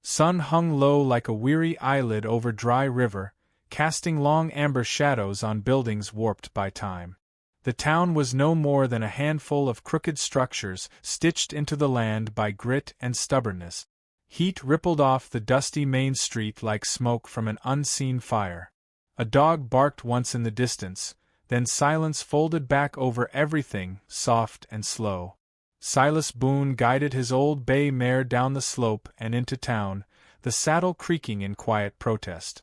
Sun hung low like a weary eyelid over dry river, casting long amber shadows on buildings warped by time. The town was no more than a handful of crooked structures stitched into the land by grit and stubbornness. Heat rippled off the dusty main street like smoke from an unseen fire. A dog barked once in the distance, then silence folded back over everything, soft and slow. Silas Boone guided his old bay mare down the slope and into town, the saddle creaking in quiet protest.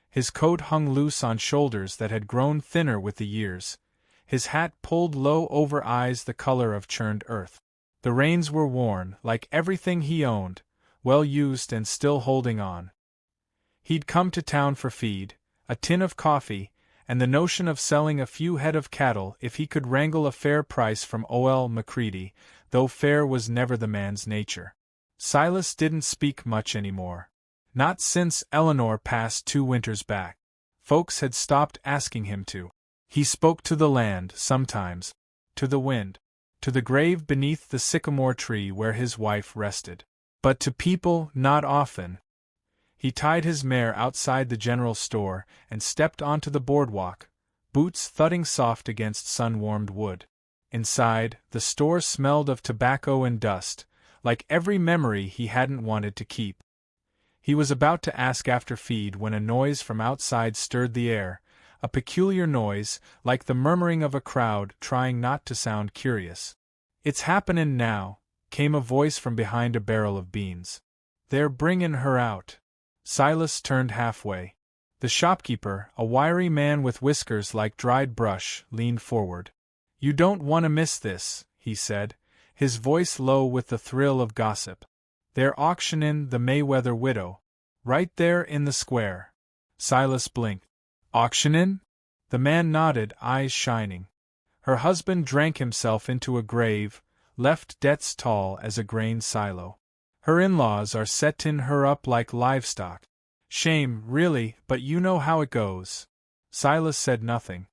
His coat hung loose on shoulders that had grown thinner with the years, his hat pulled low over eyes the color of churned earth. The reins were worn, like everything he owned, well used and still holding on. He'd come to town for feed, a tin of coffee, and the notion of selling a few head of cattle if he could wrangle a fair price from O.L. Macready, though fair was never the man's nature. Silas didn't speak much anymore. Not since Eleanor passed 2 winters back. Folks had stopped asking him to. He spoke to the land, sometimes, to the wind, to the grave beneath the sycamore tree where his wife rested. But to people, not often. He tied his mare outside the general store and stepped onto the boardwalk, boots thudding soft against sun-warmed wood. Inside, the store smelled of tobacco and dust, like every memory he hadn't wanted to keep. He was about to ask after feed when a noise from outside stirred the air, a peculiar noise, like the murmuring of a crowd trying not to sound curious. "It's happenin' now," came a voice from behind a barrel of beans. "They're bringin' her out." Silas turned halfway. The shopkeeper, a wiry man with whiskers like dried brush, leaned forward. "You don't want to miss this," he said, his voice low with the thrill of gossip. "They're auctionin' the Mayweather widow. Right there in the square." Silas blinked. "Auctionin'?" The man nodded, eyes shining. "Her husband drank himself into a grave, left debts tall as a grain silo. Her in-laws are settin' her up like livestock. Shame, really, but you know how it goes." Silas said nothing.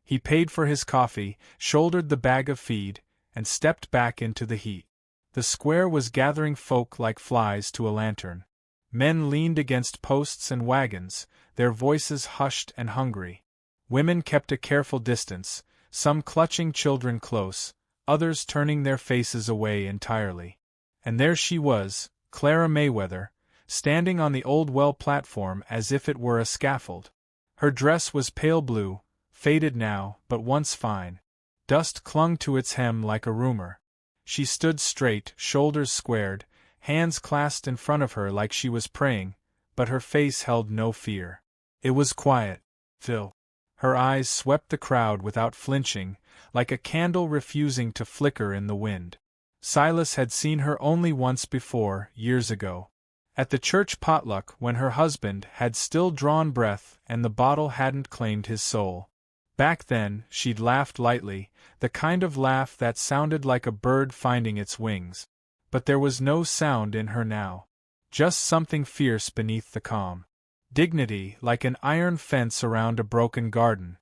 He paid for his coffee, shouldered the bag of feed, and stepped back into the heat. The square was gathering folk like flies to a lantern. Men leaned against posts and wagons, their voices hushed and hungry. Women kept a careful distance, some clutching children close, others turning their faces away entirely. And there she was, Clara Mayweather, standing on the old well platform as if it were a scaffold. Her dress was pale blue, faded now, but once fine. Dust clung to its hem like a rumor. She stood straight, shoulders squared, hands clasped in front of her like she was praying, but her face held no fear. It was quiet, Phil. Her eyes swept the crowd without flinching, like a candle refusing to flicker in the wind. Silas had seen her only once before, years ago. At the church potluck when her husband had still drawn breath and the bottle hadn't claimed his soul. Back then, she'd laughed lightly, the kind of laugh that sounded like a bird finding its wings. But there was no sound in her now. Just something fierce beneath the calm. Dignity like an iron fence around a broken garden.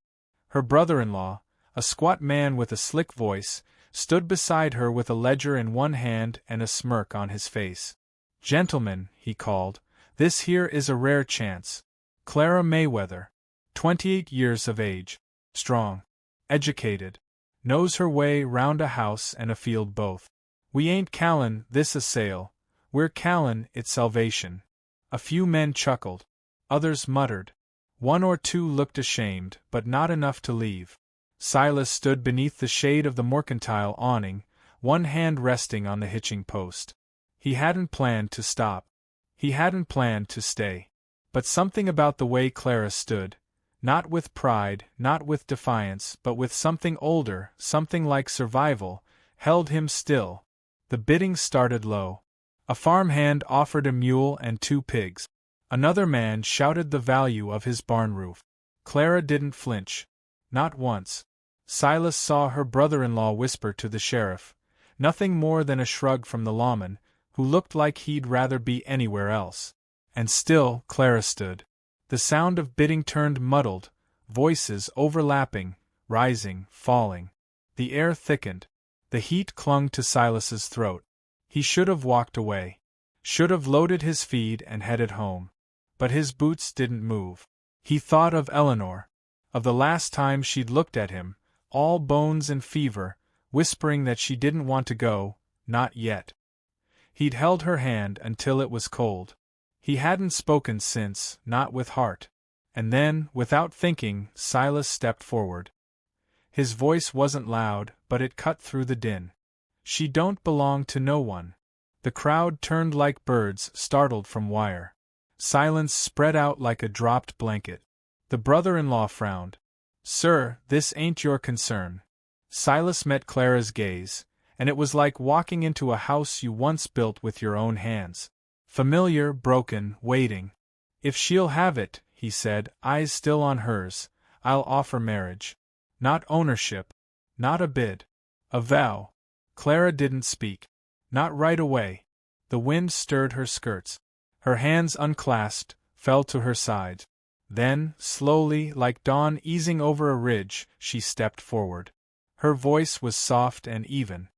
Her brother-in-law, a squat man with a slick voice, stood beside her with a ledger in one hand and a smirk on his face. "Gentlemen," he called, "this here is a rare chance. Clara Mayweather, 28 years of age, strong, educated, knows her way round a house and a field both. We ain't callin' this a sale, we're callin' it salvation." A few men chuckled. Others muttered. One or two looked ashamed, but not enough to leave. Silas stood beneath the shade of the mercantile awning, one hand resting on the hitching post. He hadn't planned to stop. He hadn't planned to stay. But something about the way Clara stood, not with pride, not with defiance, but with something older, something like survival, held him still. The bidding started low. A farmhand offered a mule and 2 pigs. Another man shouted the value of his barn roof. Clara didn't flinch. Not once. Silas saw her brother-in-law whisper to the sheriff, nothing more than a shrug from the lawman, who looked like he'd rather be anywhere else. And still Clara stood. The sound of bidding turned muddled, voices overlapping, rising, falling. The air thickened. The heat clung to Silas's throat. He should have walked away. Should have loaded his feed and headed home. But his boots didn't move. He thought of Eleanor. Of the last time she'd looked at him, all bones and fever, whispering that she didn't want to go, not yet. He'd held her hand until it was cold. He hadn't spoken since, not with heart. And then, without thinking, Silas stepped forward. His voice wasn't loud, but it cut through the din. "She don't belong to no one." The crowd turned like birds startled from wire. Silence spread out like a dropped blanket. The brother-in-law frowned. "Sir, this ain't your concern." Silas met Clara's gaze, and it was like walking into a house you once built with your own hands. Familiar, broken, waiting. "If she'll have it," he said, eyes still on hers, "I'll offer marriage. Not ownership. Not a bid. A vow." Clara didn't speak. Not right away. The wind stirred her skirts. Her hands unclasped, fell to her sides. Then, slowly, like dawn easing over a ridge, she stepped forward. Her voice was soft and even.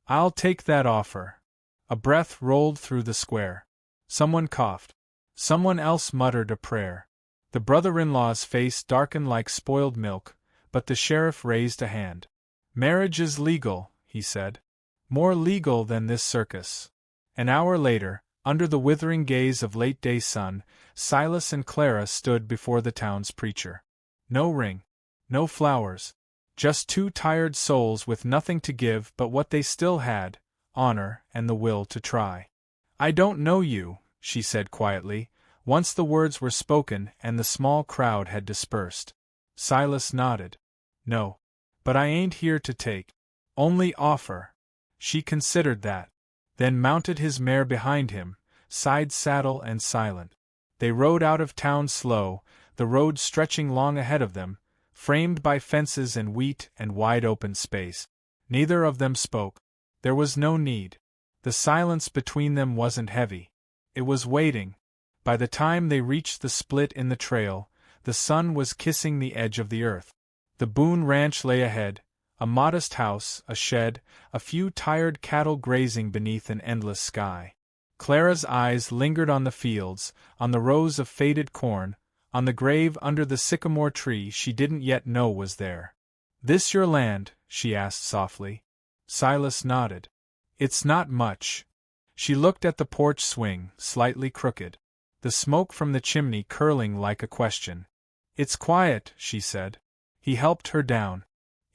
"I'll take that offer." A breath rolled through the square. Someone coughed. Someone else muttered a prayer. The brother-in-law's face darkened like spoiled milk, but the sheriff raised a hand. "Marriage is legal," he said. "More legal than this circus." An hour later, under the withering gaze of late-day sun, Silas and Clara stood before the town's preacher. No ring. No flowers. Just two tired souls with nothing to give but what they still had, honor and the will to try. "I don't know you," she said quietly, once the words were spoken and the small crowd had dispersed. Silas nodded. "No. But I ain't here to take. Only offer." She considered that. Then mounted his mare behind him, side saddle and silent. They rode out of town slow, the road stretching long ahead of them, framed by fences and wheat and wide open space. Neither of them spoke. There was no need. The silence between them wasn't heavy. It was waiting. By the time they reached the split in the trail, the sun was kissing the edge of the earth. The Boone Ranch lay ahead, a modest house, a shed, a few tired cattle grazing beneath an endless sky. Clara's eyes lingered on the fields, on the rows of faded corn, on the grave under the sycamore tree she didn't yet know was there. "This your land?" she asked softly. Silas nodded. "It's not much." She looked at the porch swing, slightly crooked. The smoke from the chimney curling like a question. "It's quiet," she said. He helped her down.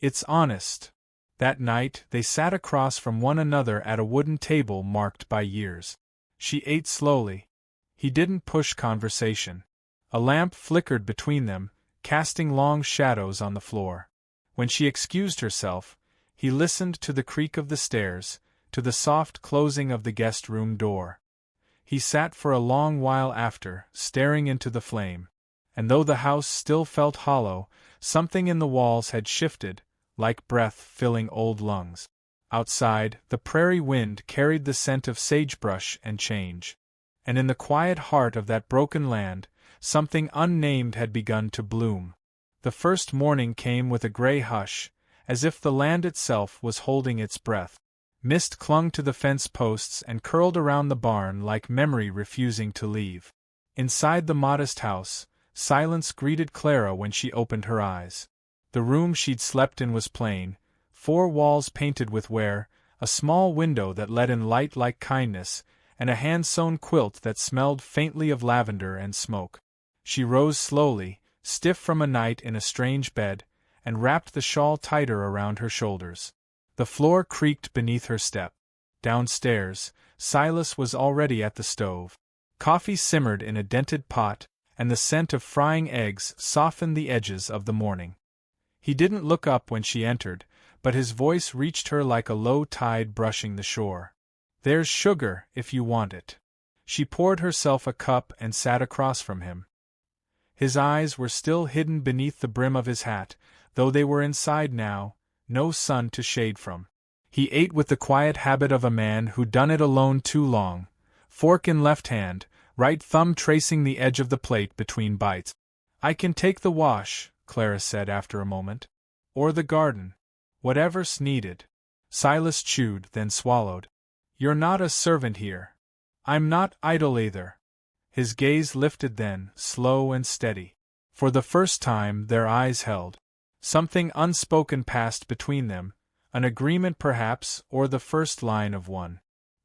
"It's honest." That night they sat across from one another at a wooden table marked by years. She ate slowly. He didn't push conversation. A lamp flickered between them, casting long shadows on the floor. When she excused herself, he listened to the creak of the stairs, to the soft closing of the guest room door. He sat for a long while after, staring into the flame. And though the house still felt hollow, something in the walls had shifted, like breath filling old lungs. Outside, the prairie wind carried the scent of sagebrush and change. And in the quiet heart of that broken land, something unnamed had begun to bloom. The first morning came with a gray hush, as if the land itself was holding its breath. Mist clung to the fence posts and curled around the barn like memory refusing to leave. Inside the modest house, silence greeted Clara when she opened her eyes. The room she'd slept in was plain, 4 walls painted with wear, a small window that let in light like kindness, and a hand-sewn quilt that smelled faintly of lavender and smoke. She rose slowly, stiff from a night in a strange bed, and wrapped the shawl tighter around her shoulders. The floor creaked beneath her step. Downstairs, Silas was already at the stove. Coffee simmered in a dented pot, and the scent of frying eggs softened the edges of the morning. He didn't look up when she entered, but his voice reached her like a low tide brushing the shore. "There's sugar, if you want it." She poured herself a cup and sat across from him. His eyes were still hidden beneath the brim of his hat, though they were inside now, no sun to shade from. He ate with the quiet habit of a man who'd done it alone too long, fork in left hand, right thumb tracing the edge of the plate between bites. "I can take the wash," Clara said after a moment. "Or the garden. Whatever's needed." Silas chewed, then swallowed. "You're not a servant here." I'm not idle either. His gaze lifted then, slow and steady. For the first time their eyes held. Something unspoken passed between them, an agreement perhaps, or the first line of one.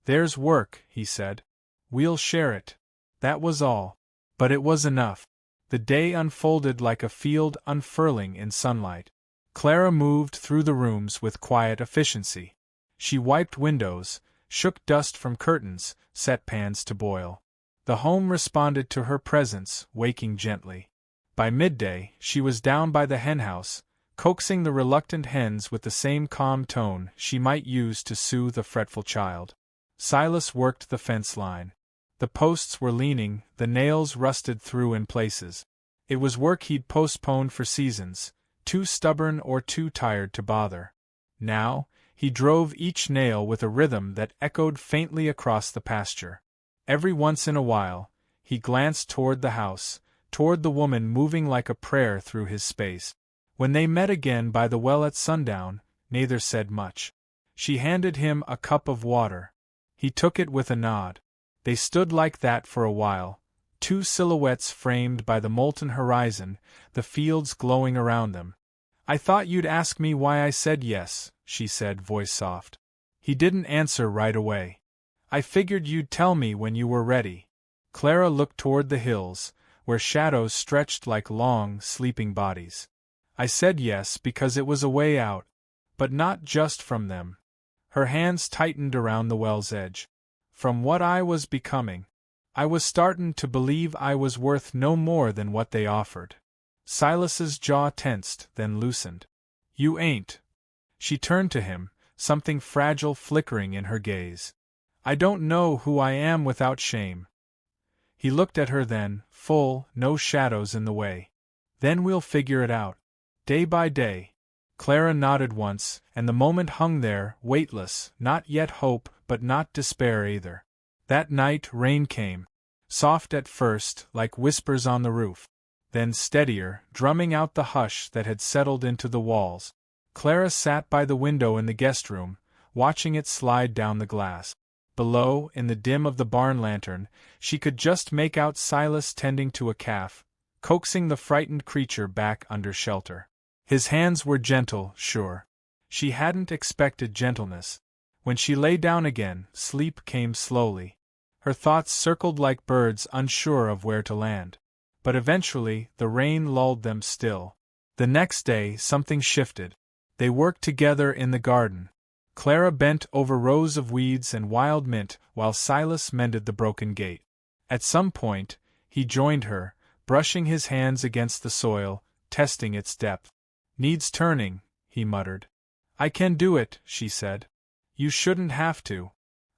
There's work, he said. We'll share it. That was all. But it was enough. The day unfolded like a field unfurling in sunlight. Clara moved through the rooms with quiet efficiency. She wiped windows, shook dust from curtains, set pans to boil. The home responded to her presence, waking gently. By midday, she was down by the henhouse, coaxing the reluctant hens with the same calm tone she might use to soothe a fretful child. Silas worked the fence line. The posts were leaning, the nails rusted through in places. It was work he'd postponed for seasons, too stubborn or too tired to bother. Now, he drove each nail with a rhythm that echoed faintly across the pasture. Every once in a while, he glanced toward the house, toward the woman moving like a prayer through his space. When they met again by the well at sundown, neither said much. She handed him a cup of water. He took it with a nod. They stood like that for a while, two silhouettes framed by the molten horizon, the fields glowing around them. I thought you'd ask me why I said yes, she said, voice soft. He didn't answer right away. I figured you'd tell me when you were ready. Clara looked toward the hills, where shadows stretched like long, sleeping bodies. I said yes because it was a way out, but not just from them. Her hands tightened around the well's edge. From what I was becoming. I was startin' to believe I was worth no more than what they offered. Silas's jaw tensed, then loosened. You ain't. She turned to him, something fragile flickering in her gaze. I don't know who I am without shame. He looked at her then, full, no shadows in the way. Then we'll figure it out. Day by day. Clara nodded once, and the moment hung there, weightless, not yet hope, but not despair either. That night rain came. Soft at first, like whispers on the roof. Then steadier, drumming out the hush that had settled into the walls. Clara sat by the window in the guest room, watching it slide down the glass. Below, in the dim of the barn lantern, she could just make out Silas tending to a calf, coaxing the frightened creature back under shelter. His hands were gentle, sure. She hadn't expected gentleness. When she lay down again, sleep came slowly. Her thoughts circled like birds unsure of where to land. But eventually, the rain lulled them still. The next day, something shifted. They worked together in the garden. Clara bent over rows of weeds and wild mint while Silas mended the broken gate. At some point, he joined her, brushing his hands against the soil, testing its depth. Needs turning, he muttered. I can do it, she said. You shouldn't have to.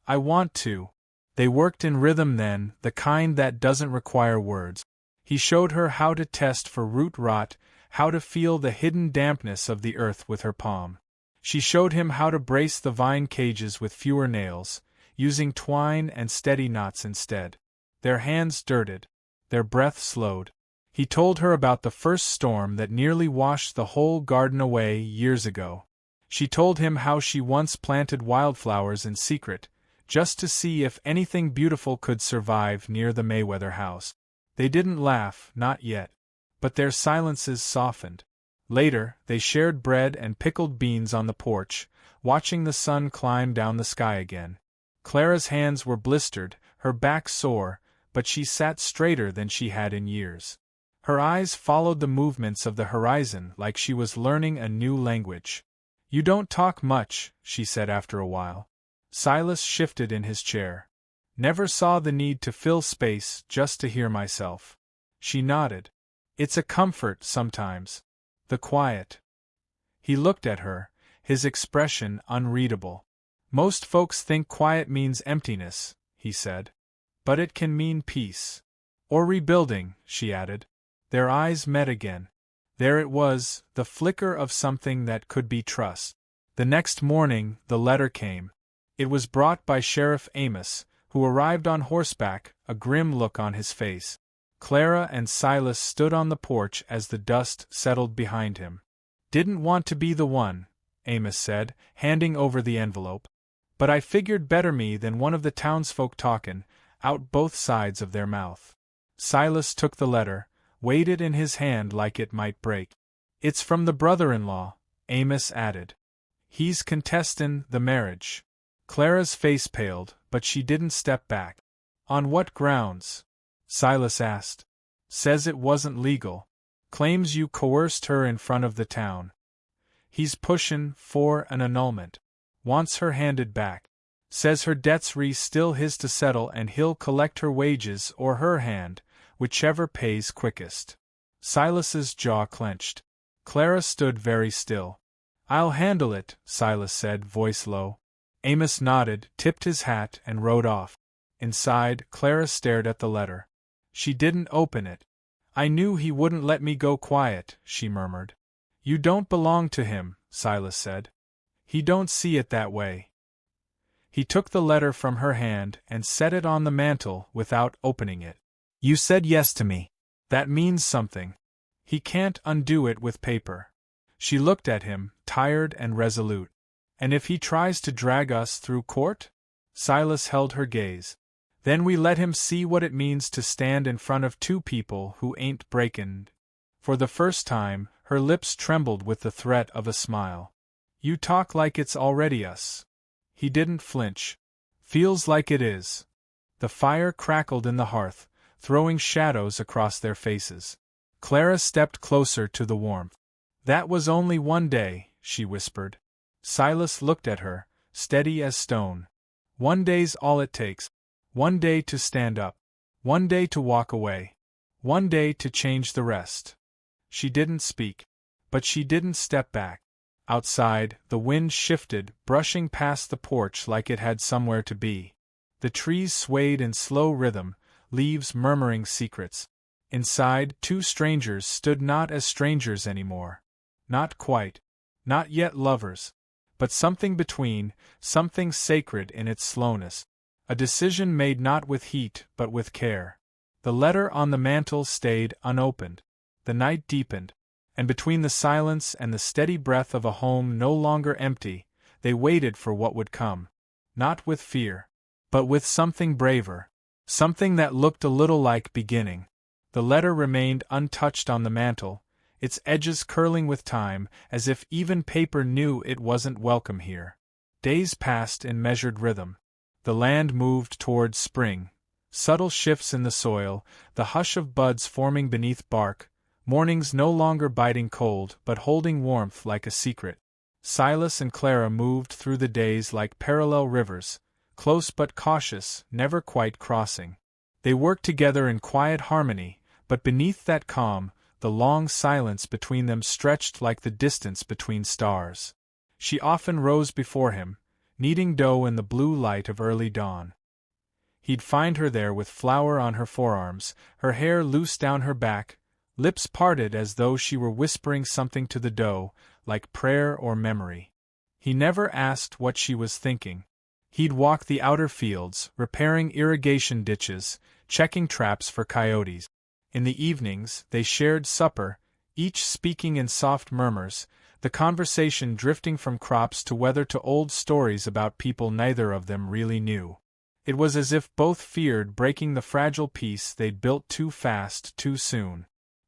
I want to. They worked in rhythm then, the kind that doesn't require words. He showed her how to test for root rot, how to feel the hidden dampness of the earth with her palm. She showed him how to brace the vine cages with fewer nails, using twine and steady knots instead. Their hands dirted. Their breath slowed. He told her about the first storm that nearly washed the whole garden away years ago. She told him how she once planted wildflowers in secret, just to see if anything beautiful could survive near the Mayweather house. They didn't laugh, not yet. But their silences softened. Later, they shared bread and pickled beans on the porch, watching the sun climb down the sky again. Clara's hands were blistered, her back sore, but she sat straighter than she had in years. Her eyes followed the movements of the horizon like she was learning a new language. You don't talk much, she said after a while. Silas shifted in his chair. Never saw the need to fill space just to hear myself. She nodded. It's a comfort sometimes. The quiet. He looked at her, his expression unreadable. Most folks think quiet means emptiness, he said. But it can mean peace. Or rebuilding, she added. Their eyes met again. There it was, the flicker of something that could be trust. The next morning, the letter came. It was brought by Sheriff Amos, who arrived on horseback, a grim look on his face. Clara and Silas stood on the porch as the dust settled behind him. Didn't want to be the one, Amos said, handing over the envelope. But I figured better me than one of the townsfolk talkin'. out both sides of their mouth. Silas took the letter, weighed it in his hand like it might break. "It's from the brother-in-law," Amos added. "He's contestin' the marriage." Clara's face paled, but she didn't step back. "On what grounds?" Silas asked. "Says it wasn't legal. Claims you coerced her in front of the town. He's pushin' for an annulment. Wants her handed back. Says her debt's still his to settle and he'll collect her wages or her hand, whichever pays quickest." Silas's jaw clenched. Clara stood very still. "I'll handle it," Silas said, voice low. Amos nodded, tipped his hat, and rode off. Inside, Clara stared at the letter. She didn't open it. "I knew he wouldn't let me go quiet," she murmured. "You don't belong to him," Silas said. "He don't see it that way." He took the letter from her hand and set it on the mantel without opening it. "You said yes to me. That means something. He can't undo it with paper." She looked at him, tired and resolute. "And if he tries to drag us through court?" Silas held her gaze. "Then we let him see what it means to stand in front of two people who ain't breakin'." For the first time, her lips trembled with the threat of a smile. "You talk like it's already us." He didn't flinch. "Feels like it is." The fire crackled in the hearth, throwing shadows across their faces. Clara stepped closer to the warmth. "That was only one day," she whispered. Silas looked at her, steady as stone. "One day's all it takes. One day to stand up. One day to walk away. One day to change the rest." She didn't speak. But she didn't step back. Outside, the wind shifted, brushing past the porch like it had somewhere to be. The trees swayed in slow rhythm, leaves murmuring secrets. Inside, two strangers stood not as strangers anymore. Not quite. Not yet lovers. But something between, something sacred in its slowness. A decision made not with heat but with care. The letter on the mantel stayed unopened. The night deepened, and between the silence and the steady breath of a home no longer empty, they waited for what would come. Not with fear, but with something braver. Something that looked a little like beginning. The letter remained untouched on the mantel, its edges curling with time, as if even paper knew it wasn't welcome here. Days passed in measured rhythm. The land moved towards spring. Subtle shifts in the soil, the hush of buds forming beneath bark, mornings no longer biting cold but holding warmth like a secret. Silas and Clara moved through the days like parallel rivers, close but cautious, never quite crossing. They worked together in quiet harmony, but beneath that calm, the long silence between them stretched like the distance between stars. She often rose before him, kneading dough in the blue light of early dawn. He'd find her there with flour on her forearms, her hair loose down her back, lips parted as though she were whispering something to the dough, like prayer or memory. He never asked what she was thinking. He'd walk the outer fields, repairing irrigation ditches, checking traps for coyotes. In the evenings, they shared supper, each speaking in soft murmurs, the conversation drifting from crops to weather to old stories about people neither of them really knew. It was as if both feared breaking the fragile peace they'd built too fast, too soon.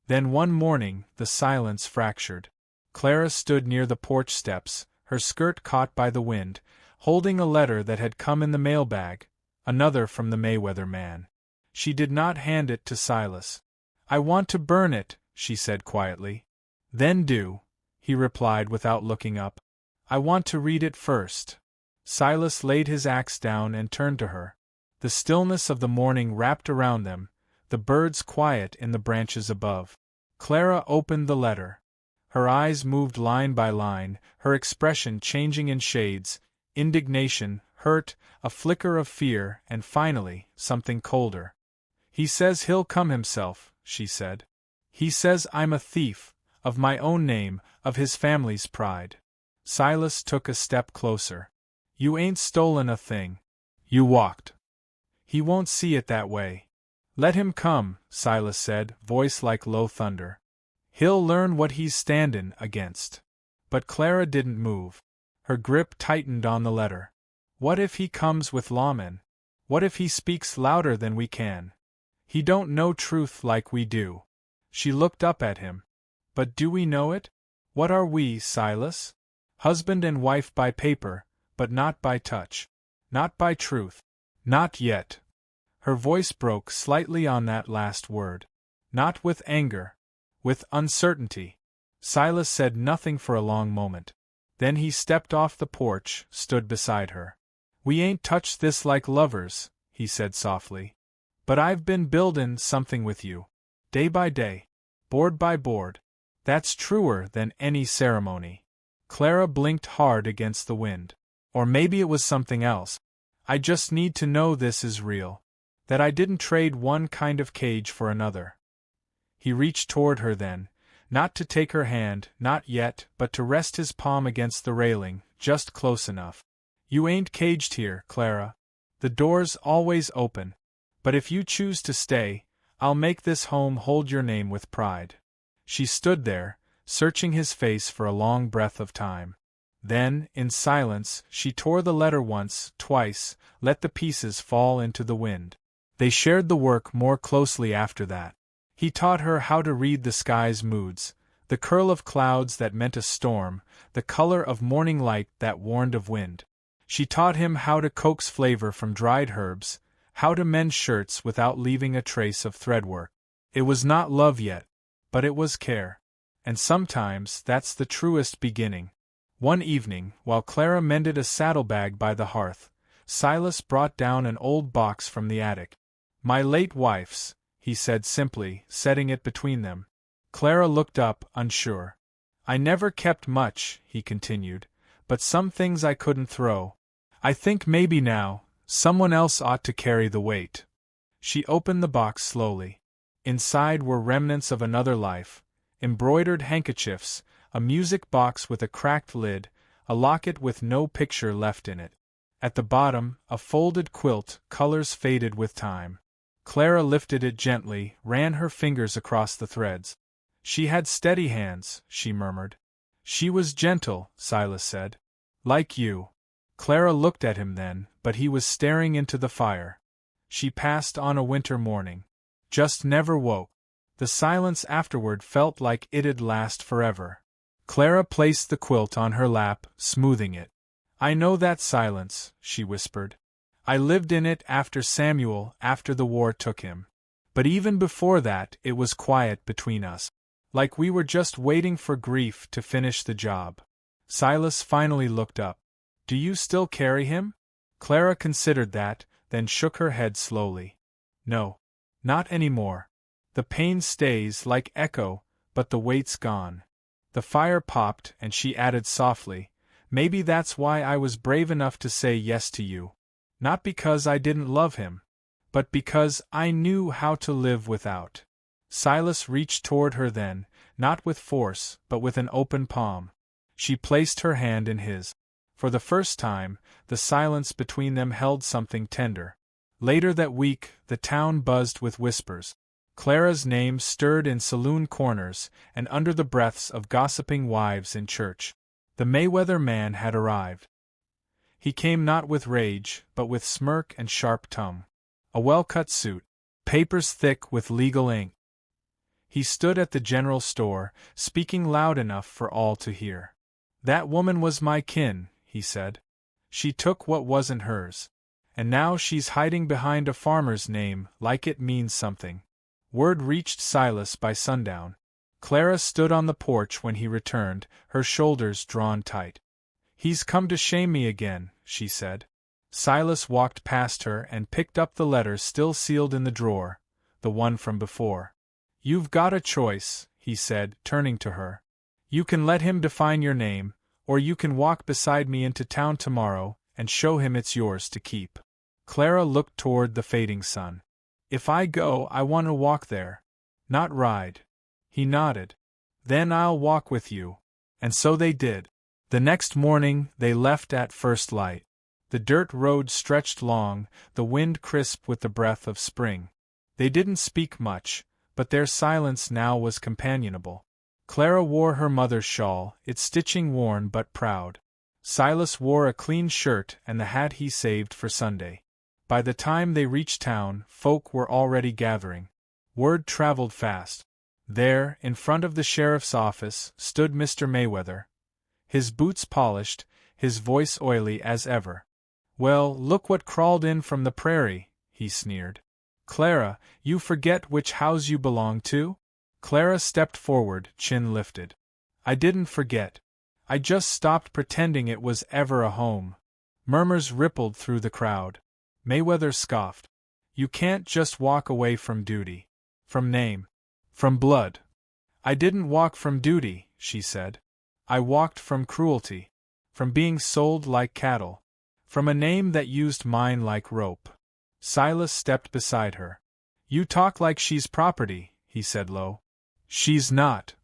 Then one morning, the silence fractured. Clara stood near the porch steps, her skirt caught by the wind, holding a letter that had come in the mailbag, another from the Mayweather man. She did not hand it to Silas. "I want to burn it," she said quietly. "Then do," he replied without looking up. "I want to read it first." Silas laid his axe down and turned to her. The stillness of the morning wrapped around them, the birds quiet in the branches above. Clara opened the letter. Her eyes moved line by line, her expression changing in shades, indignation, hurt, a flicker of fear, and finally, something colder. "He says he'll come himself," she said. "He says I'm a thief, of my own name, of his family's pride." Silas took a step closer. "You ain't stolen a thing. You walked." "He won't see it that way." "Let him come," Silas said, voice like low thunder. "He'll learn what he's standin' against." But Clara didn't move. Her grip tightened on the letter. "What if he comes with lawmen?" What if he speaks louder than we can? He don't know truth like we do. She looked up at him. But do we know it? What are we, Silas? Husband and wife by paper, but not by touch. Not by truth. Not yet. Her voice broke slightly on that last word. Not with anger. With uncertainty. Silas said nothing for a long moment. Then he stepped off the porch, stood beside her. We ain't touched this like lovers, he said softly. But I've been buildin' something with you. Day by day. Board by board. That's truer than any ceremony. Clara blinked hard against the wind. Or maybe it was something else. I just need to know this is real. That I didn't trade one kind of cage for another. He reached toward her then, not to take her hand, not yet, but to rest his palm against the railing, just close enough. You ain't caged here, Clara. The door's always open. But if you choose to stay, I'll make this home hold your name with pride. She stood there, searching his face for a long breath of time. Then, in silence, she tore the letter once, twice, let the pieces fall into the wind. They shared the work more closely after that. He taught her how to read the sky's moods, the curl of clouds that meant a storm, the color of morning light that warned of wind. She taught him how to coax flavor from dried herbs, how to mend shirts without leaving a trace of threadwork. It was not love yet, but it was care. And sometimes that's the truest beginning. One evening, while Clara mended a saddlebag by the hearth, Silas brought down an old box from the attic. My late wife's, he said simply, setting it between them. Clara looked up, unsure. I never kept much, he continued, but some things I couldn't throw. I think maybe now, someone else ought to carry the weight. She opened the box slowly. Inside were remnants of another life, embroidered handkerchiefs, a music box with a cracked lid, a locket with no picture left in it. At the bottom, a folded quilt, colors faded with time. Clara lifted it gently, ran her fingers across the threads. She had steady hands, she murmured. She was gentle, Silas said. Like you. Clara looked at him then, but he was staring into the fire. She passed on a winter morning. Just never woke. The silence afterward felt like it'd last forever. Clara placed the quilt on her lap, smoothing it. I know that silence, she whispered. I lived in it after Samuel, after the war took him. But even before that, it was quiet between us. Like we were just waiting for grief to finish the job. Silas finally looked up. Do you still carry him? Clara considered that, then shook her head slowly. No. Not anymore. The pain stays like echo, but the weight's gone. The fire popped, and she added softly, maybe that's why I was brave enough to say yes to you. Not because I didn't love him, but because I knew how to live without. Silas reached toward her then, not with force, but with an open palm. She placed her hand in his. For the first time, the silence between them held something tender. Later that week, the town buzzed with whispers. Clara's name stirred in saloon corners, and under the breaths of gossiping wives in church. The Mayweather man had arrived. He came not with rage, but with smirk and sharp tongue. A well-cut suit, papers thick with legal ink. He stood at the general store, speaking loud enough for all to hear. That woman was my kin, he said. She took what wasn't hers. And now she's hiding behind a farmer's name, like it means something. Word reached Silas by sundown. Clara stood on the porch when he returned, her shoulders drawn tight. He's come to shame me again, she said. Silas walked past her and picked up the letter still sealed in the drawer, the one from before. You've got a choice, he said, turning to her. You can let him define your name, or you can walk beside me into town tomorrow and show him it's yours to keep. Clara looked toward the fading sun. If I go, I want to walk there. Not ride. He nodded. Then I'll walk with you. And so they did. The next morning, they left at first light. The dirt road stretched long, the wind crisp with the breath of spring. They didn't speak much, but their silence now was companionable. Clara wore her mother's shawl, its stitching worn but proud. Silas wore a clean shirt and the hat he saved for Sunday. By the time they reached town, folk were already gathering. Word traveled fast. There, in front of the sheriff's office, stood Mr. Mayweather. His boots polished, his voice oily as ever. "Well, look what crawled in from the prairie," he sneered. "Clara, you forget which house you belong to?" Clara stepped forward, chin lifted. "I didn't forget. I just stopped pretending it was ever a home." Murmurs rippled through the crowd. Mayweather scoffed. "You can't just walk away from duty. From name. From blood." "I didn't walk from duty," she said. "I walked from cruelty. From being sold like cattle. From a name that used mine like rope." Silas stepped beside her. "You talk like she's property," he said low. "She's not.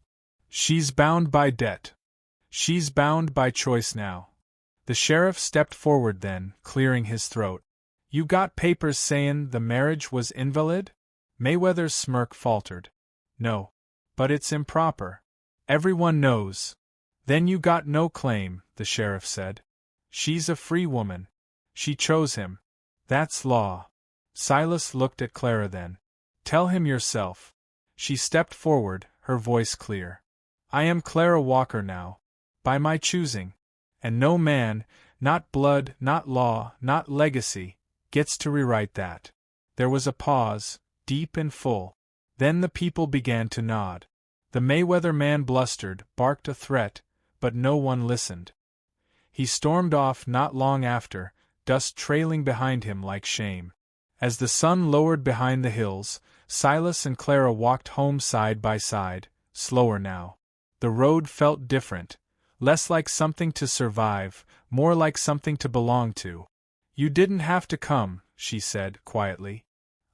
She's bound by debt. She's bound by choice now." The sheriff stepped forward then, clearing his throat. "You got papers sayin' the marriage was invalid?" Mayweather's smirk faltered. "No. But it's improper. Everyone knows." "Then you got no claim," the sheriff said. "She's a free woman. She chose him. That's law." Silas looked at Clara then. "Tell him yourself." She stepped forward, her voice clear. "I am Clara Walker now. By my choosing. And no man, not blood, not law, not legacy, gets to rewrite that." There was a pause, deep and full. Then the people began to nod. The Mayweather man blustered, barked a threat, but no one listened. He stormed off not long after, dust trailing behind him like shame. As the sun lowered behind the hills, Silas and Clara walked home side by side, slower now. The road felt different, less like something to survive, more like something to belong to. "You didn't have to come," she said, quietly.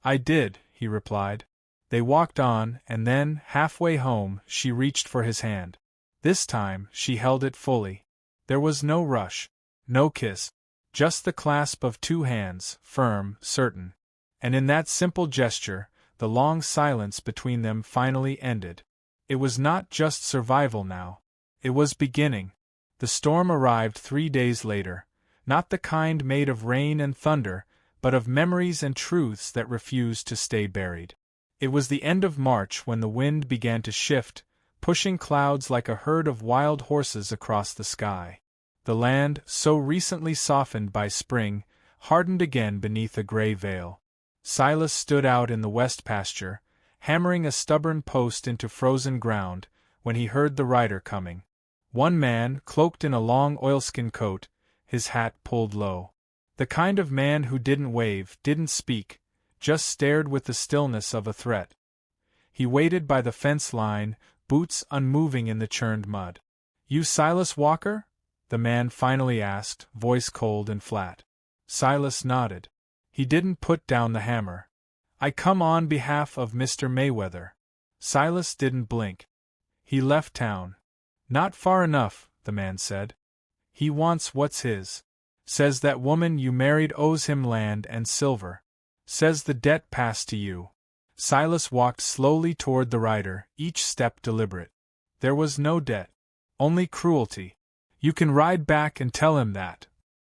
"I did," he replied. They walked on, and then, halfway home, she reached for his hand. This time, she held it fully. There was no rush, no kiss, just the clasp of two hands, firm, certain. And in that simple gesture, the long silence between them finally ended. It was not just survival now. It was beginning. The storm arrived 3 days later, not the kind made of rain and thunder, but of memories and truths that refused to stay buried. It was the end of March when the wind began to shift, pushing clouds like a herd of wild horses across the sky. The land, so recently softened by spring, hardened again beneath a gray veil. Silas stood out in the west pasture, hammering a stubborn post into frozen ground, when he heard the rider coming. One man, cloaked in a long oilskin coat, his hat pulled low. The kind of man who didn't wave, didn't speak, just stared with the stillness of a threat. He waited by the fence line, boots unmoving in the churned mud. "You Silas Walker?" the man finally asked, voice cold and flat. Silas nodded. He didn't put down the hammer. "I come on behalf of Mr. Mayweather." Silas didn't blink. "He left town." "Not far enough," the man said. "He wants what's his. Says that woman you married owes him land and silver. Says the debt passed to you." Silas walked slowly toward the rider, each step deliberate. "There was no debt. Only cruelty. You can ride back and tell him that."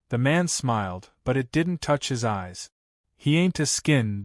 The man smiled, but it didn't touch his eyes. "He ain't a skin.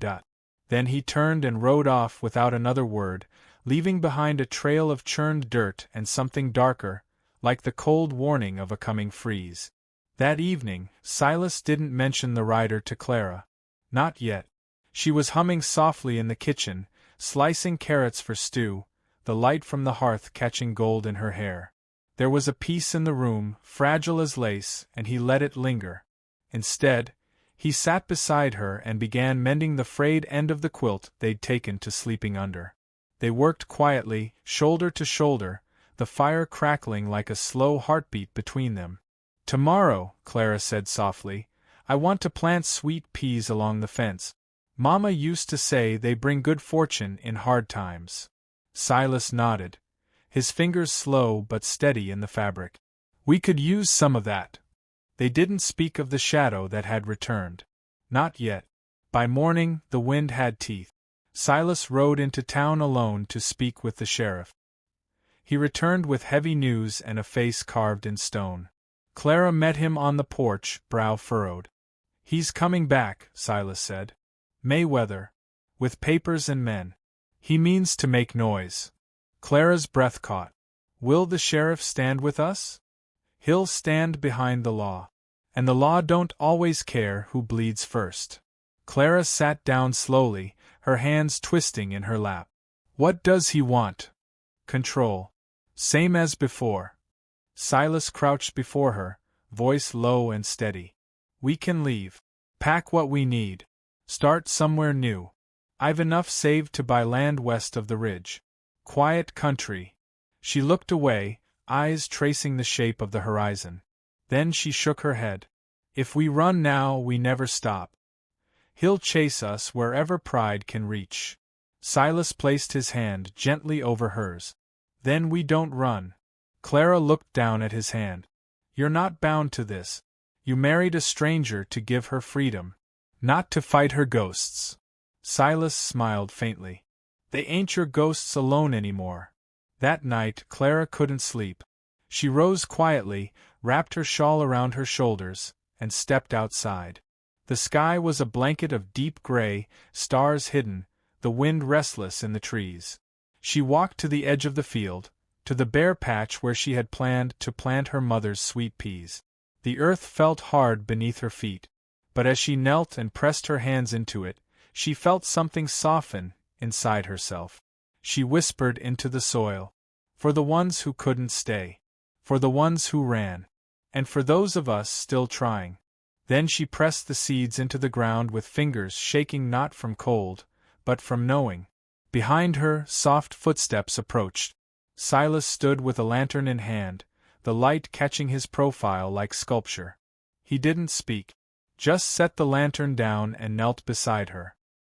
Then he turned and rode off without another word, leaving behind a trail of churned dirt and something darker, like the cold warning of a coming freeze. That evening, Silas didn't mention the rider to Clara. Not yet. She was humming softly in the kitchen, slicing carrots for stew, the light from the hearth catching gold in her hair. There was a peace in the room, fragile as lace, and he let it linger. Instead, he sat beside her and began mending the frayed end of the quilt they'd taken to sleeping under. They worked quietly, shoulder to shoulder, the fire crackling like a slow heartbeat between them. "Tomorrow," Clara said softly, "I want to plant sweet peas along the fence. Mama used to say they bring good fortune in hard times." Silas nodded, his fingers slow but steady in the fabric. "We could use some of that." They didn't speak of the shadow that had returned. Not yet. By morning, the wind had teeth. Silas rode into town alone to speak with the sheriff. He returned with heavy news and a face carved in stone. Clara met him on the porch, brow furrowed. He's coming back, Silas said. Mayweather. With papers and men. He means to make noise. Clara's breath caught. Will the sheriff stand with us? He'll stand behind the law. And the law don't always care who bleeds first. Clara sat down slowly, her hands twisting in her lap. What does he want? Control. Same as before. Silas crouched before her, voice low and steady. We can leave. Pack what we need. Start somewhere new. I've enough saved to buy land west of the ridge. Quiet country. She looked away, eyes tracing the shape of the horizon. Then she shook her head. If we run now, we never stop. He'll chase us wherever pride can reach. Silas placed his hand gently over hers. Then we don't run. Clara looked down at his hand. You're not bound to this. You married a stranger to give her freedom, not to fight her ghosts. Silas smiled faintly. They ain't your ghosts alone anymore. That night, Clara couldn't sleep. She rose quietly, wrapped her shawl around her shoulders, and stepped outside. The sky was a blanket of deep gray, stars hidden, the wind restless in the trees. She walked to the edge of the field, to the bare patch where she had planned to plant her mother's sweet peas. The earth felt hard beneath her feet, but as she knelt and pressed her hands into it, she felt something soften inside herself. She whispered into the soil. For the ones who couldn't stay. For the ones who ran. And for those of us still trying. Then she pressed the seeds into the ground with fingers shaking not from cold, but from knowing. Behind her, soft footsteps approached. Silas stood with a lantern in hand, the light catching his profile like sculpture. He didn't speak. Just set the lantern down and knelt beside her.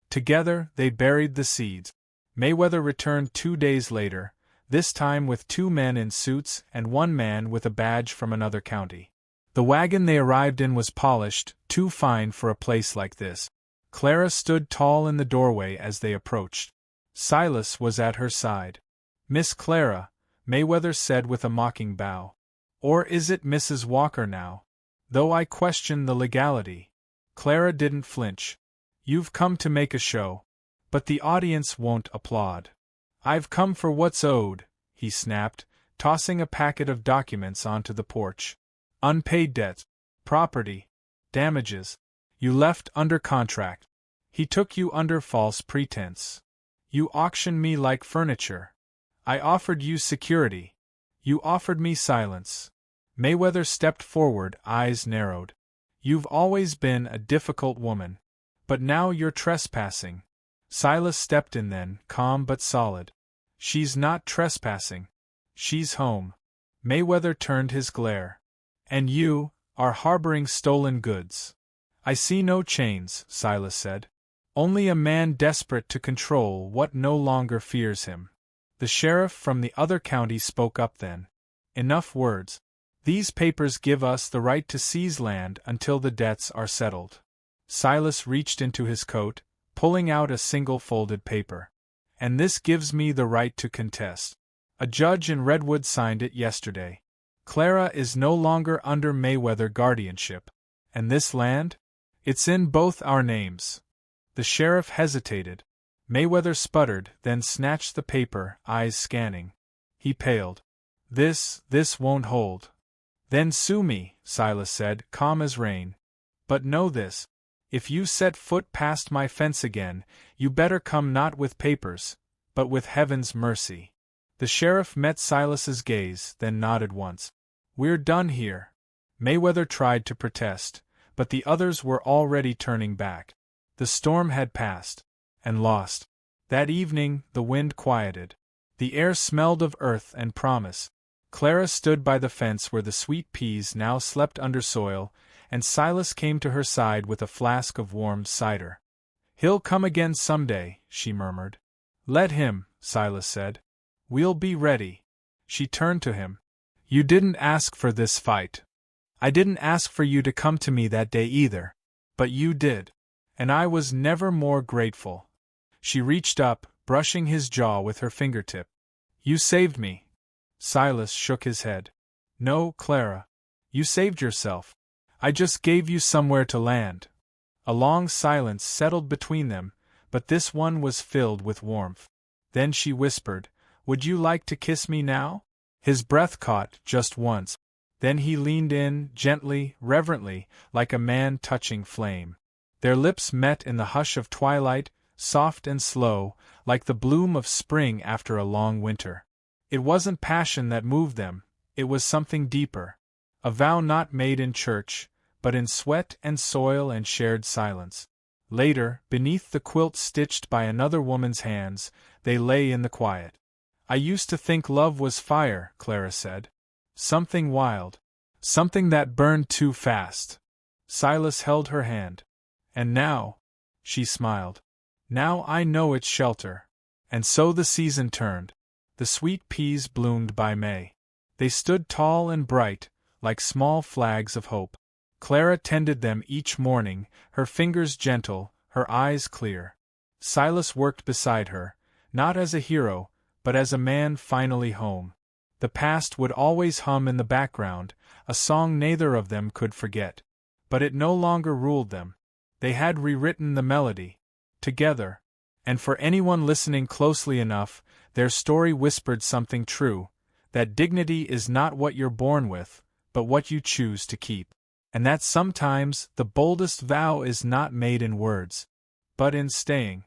Together, they buried the seeds. Mayweather returned 2 days later, this time with 2 men in suits and 1 man with a badge from another county. The wagon they arrived in was polished, too fine for a place like this. Clara stood tall in the doorway as they approached. Silas was at her side. Miss Clara, Mayweather said with a mocking bow. Or is it Mrs. Walker now? Though I question the legality. Clara didn't flinch. You've come to make a show. But the audience won't applaud. I've come for what's owed, he snapped, tossing a packet of documents onto the porch. Unpaid debt, property, damages. You left under contract. He took you under false pretense. You auctioned me like furniture. I offered you security. You offered me silence. Mayweather stepped forward, eyes narrowed. You've always been a difficult woman. But now you're trespassing. Silas stepped in then, calm but solid. She's not trespassing. She's home. Mayweather turned his glare. And you are harboring stolen goods. I see no chains, Silas said. Only a man desperate to control what no longer fears him. The sheriff from the other county spoke up then. Enough words. These papers give us the right to seize land until the debts are settled. Silas reached into his coat, pulling out a single folded paper. And this gives me the right to contest. A judge in Redwood signed it yesterday. Clara is no longer under Mayweather guardianship. And this land? It's in both our names. The sheriff hesitated. Mayweather sputtered, then snatched the paper, eyes scanning. He paled. This won't hold. Then sue me, Silas said, calm as rain. But know this. If you set foot past my fence again, you better come not with papers, but with heaven's mercy. The sheriff met Silas's gaze, then nodded once. We're done here. Mayweather tried to protest, but the others were already turning back. The storm had passed. And lost. That evening, the wind quieted. The air smelled of earth and promise. Clara stood by the fence where the sweet peas now slept under soil, and Silas came to her side with a flask of warm cider. He'll come again someday, she murmured. Let him, Silas said. We'll be ready. She turned to him. You didn't ask for this fight. I didn't ask for you to come to me that day either. But you did. And I was never more grateful. She reached up, brushing his jaw with her fingertip. You saved me. Silas shook his head. No, Clara. You saved yourself. I just gave you somewhere to land, A long silence settled between them, but this one was filled with warmth. Then she whispered, "Would you like to kiss me now?" His breath caught, just once. Then he leaned in, gently, reverently, like a man touching flame. Their lips met in the hush of twilight, soft and slow, like the bloom of spring after a long winter. It wasn't passion that moved them, it was something deeper. A vow not made in church, but in sweat and soil and shared silence. Later, beneath the quilt stitched by another woman's hands, they lay in the quiet. "I used to think love was fire," Clara said. "Something wild. Something that burned too fast." Silas held her hand. "And now," she smiled, "now I know its shelter." And so the season turned. The sweet peas bloomed by May. They stood tall and bright, like small flags of hope. Clara tended them each morning, her fingers gentle, her eyes clear. Silas worked beside her, not as a hero, but as a man finally home. The past would always hum in the background, a song neither of them could forget. But it no longer ruled them. They had rewritten the melody. Together. And for anyone listening closely enough, their story whispered something true, that dignity is not what you're born with, but what you choose to keep. And that sometimes the boldest vow is not made in words, but in staying.